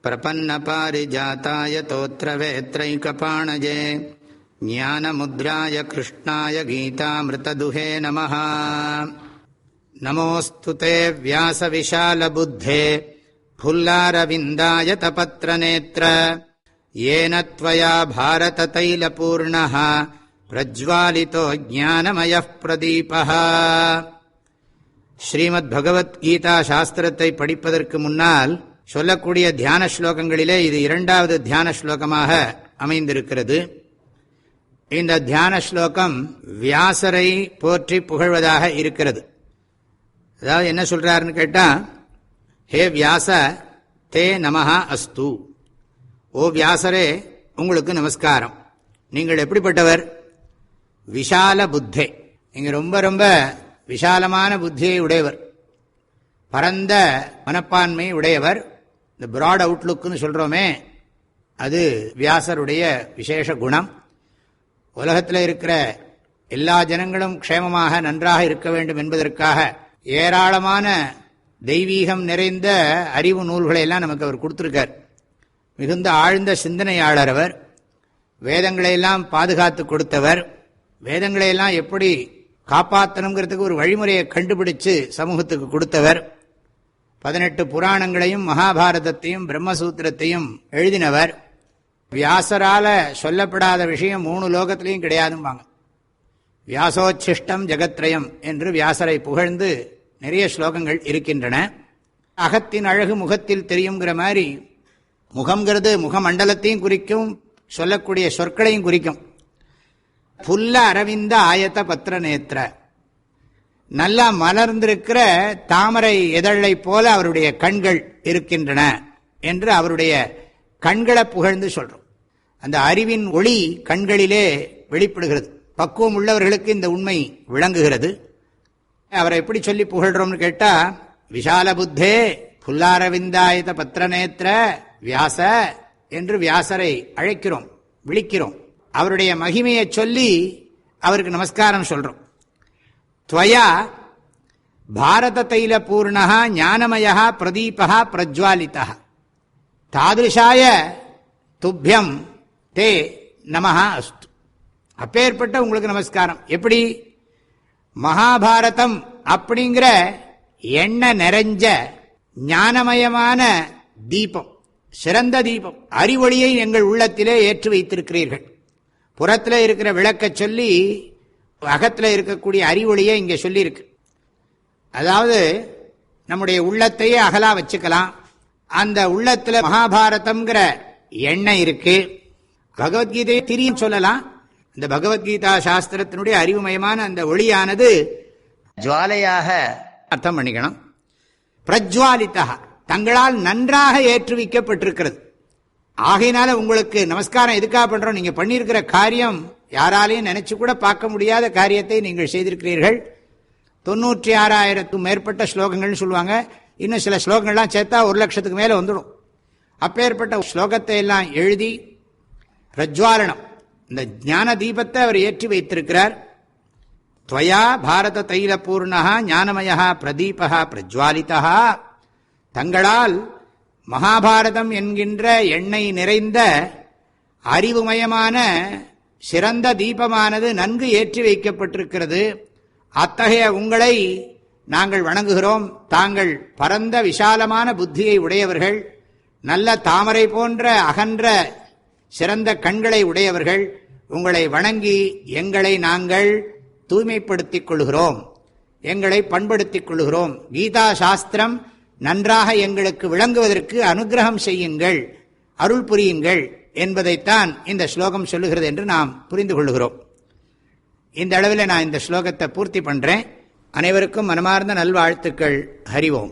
பிரபன்னபாரிஜாதாய தோத்ரவேத்ரைகபாணஜே ஞானமுத்ராய கிருஷ்ணாய கீதாமிருததுஹே நமஹ. நமோஸ்து தே வியாசவிசாலபுத்தே புல்லாரவிந்தாய தபத்ரநேத்ர ஏன த்வயா பாரததைலபூர்ணः பிரஜ்வாலிதோ ஞானமயः பிரதீபः. ஸ்ரீமத் பகவத்கீதா சாஸ்திரத்தை படிப்பதற்கு முன்னால் சொல்லக்கூடிய தியான ஸ்லோகங்களிலே இது இரண்டாவது தியான ஸ்லோகமாக அமைந்திருக்கிறது. இந்த தியான ஸ்லோகம் வியாசரை போற்றி புகழ்வதாக இருக்கிறது. அதாவது என்ன சொல்றாருன்னு கேட்டா, ஹே வியாச தே நமஹா அஸ்து, ஓ வியாசரே உங்களுக்கு நமஸ்காரம். நீங்கள் எப்படிப்பட்டவர்? விஷால புத்தே, நீங்க ரொம்ப ரொம்ப விஷாலமான புத்தியை உடையவர், பரந்த மனப்பான்மை உடையவர். இந்த பிராட் அவுட்லுக்னு சொல்றோமே, அது வியாசருடைய விசேஷ குணம். உலகத்தில் இருக்கிற எல்லா ஜனங்களும் க்ஷேமமாக நன்றாக இருக்க வேண்டும் என்பதற்காக ஏராளமான தெய்வீகம் நிறைந்த அறிவு நூல்களை எல்லாம் நமக்கு அவர் கொடுத்திருக்கார். மிகுந்த ஆழ்ந்த சிந்தனையாளர் அவர். வேதங்களையெல்லாம் பாதுகாத்து கொடுத்தவர். வேதங்களையெல்லாம் எப்படி காப்பாற்றணுங்கிறதுக்கு ஒரு வழிமுறையை கண்டுபிடிச்சு சமூகத்துக்கு கொடுத்தவர். 18 புராணங்களையும் மகாபாரதத்தையும் பிரம்மசூத்திரத்தையும் எழுதினவர். வியாசரால சொல்லப்படாத விஷயம் 3 லோகத்திலையும் கிடையாதும்பாங்க. வியாசோச்சிஷ்டம் ஜெகத்ரயம் என்று வியாசரை புகழ்ந்து நிறைய ஸ்லோகங்கள் இருக்கின்றன. அகத்தின் அழகு முகத்தில் தெரியுங்கிற மாதிரி, முகம்ங்கிறது முகமண்டலத்தையும் குறிக்கும், சொல்லக்கூடிய சொற்களையும் குறிக்கும். புல்ல அரவிந்த ஆயத்த பத்திர நேத்திர, நல்லா மலர்ந்திருக்கிற தாமரை எதழை போல அவருடைய கண்கள் இருக்கின்றன என்று அவருடைய கண்களை புகழ்ந்து சொல்றோம். அந்த அறிவின் ஒளி கண்களிலே வெளிப்படுகிறது. பக்குவம் உள்ளவர்களுக்கு இந்த உண்மை விளங்குகிறது. அவரை எப்படி சொல்லி புகழ்றோம்னு கேட்டா, விஷால புத்தே புல்லாரவிந்தாயத பத்திரநேத்திர வியாச என்று வியாசரை அழைக்கிறோம், விழிக்கிறோம். அவருடைய மகிமையை சொல்லி அவருக்கு நமஸ்காரம் சொல்றோம். துவயா பாரத தைல பூர்ணா ஞானமயா பிரதீபா பிரஜ்வாலிதா தாதிருஷாய துப்பியம் தே நமஹா அஸ்து. அப்பேற்பட்ட உங்களுக்கு நமஸ்காரம். எப்படி? மகாபாரதம் அப்படிங்கிற எண்ணெய் நிறைஞ்ச ஞானமயமான தீபம், சிறந்த தீபம், அறிவொளியை எங்கள் உள்ளத்திலே ஏற்றி வைத்திருக்கிறீர்கள். புறத்தில் இருக்கிற விளக்க சொல்லி அகத்தில் இருக்கக்கூடிய அறிவொளியை இங்கே சொல்லியிருக்கு. அதாவது நம்முடைய உள்ளத்தையே அகலா வச்சுக்கலாம். அந்த உள்ளத்தில் மகாபாரதம்ங்கிற எண்ணெய் இருக்கு. பகவத்கீதையை திரியும் சொல்லலாம். இந்த பகவத்கீதா சாஸ்திரத்தினுடைய அறிவுமயமான அந்த ஒளியானது ஜுவாலையாக அர்த்தம் பண்ணிக்கணும். பிரஜ்வாலிதா, தங்களால் நன்றாக ஏற்றுவிக்கப்பட்டிருக்கிறது. ஆகையினால உங்களுக்கு நமஸ்காரம் எதுக்காக பண்றோம்? நீங்க பண்ணியிருக்கிற காரியம் யாராலையும் நினைச்சு கூட பார்க்க முடியாத காரியத்தை நீங்கள் செய்திருக்கிறீர்கள். 96,000 மேற்பட்ட ஸ்லோகங்கள்னு சொல்லுவாங்க. இன்னும் சில ஸ்லோகங்கள்லாம் சேர்த்தா 1,00,000 மேல வந்துடும். அப்பேற்பட்ட ஸ்லோகத்தை எல்லாம் எழுதி பிரஜ்வாலனம், இந்த ஞான தீபத்தை அவர் ஏற்றி வைத்திருக்கிறார். துவயா பாரத தைல பூர்ணா ஞானமயா பிரதீபா பிரஜ்வாலிதா, தங்களால் மகாபாரதம் என்கின்ற எண்ணெய் நிறைந்த அறிவுமயமான சிறந்த தீபமானது நன்கு ஏற்றி வைக்கப்பட்டிருக்கிறது. அத்தகைய உங்களை நாங்கள் வணங்குகிறோம். தாங்கள் பரந்த விசாலமான புத்தியை உடையவர்கள், நல்ல தாமரை போன்ற அகன்ற சிறந்த கண்களை உடையவர்கள். உங்களை வணங்கி எங்களை நாங்கள் தூய்மைப்படுத்திக் கொள்கிறோம், எங்களை பண்படுத்திக் கொள்கிறோம். கீதா சாஸ்திரம் நன்றாக எங்களுக்கு விளங்குவதற்கு அனுகிரகம் செய்யுங்கள், அருள் புரியுங்கள் என்பதைத்தான் இந்த ஸ்லோகம் சொல்லுகிறது என்று நாம் புரிந்து கொள்கிறோம். இந்த அளவில் நான் இந்த ஸ்லோகத்தை பூர்த்தி பண்றேன். அனைவருக்கும் மனமார்ந்த நல்வாழ்த்துக்கள். ஹரி ஓம்.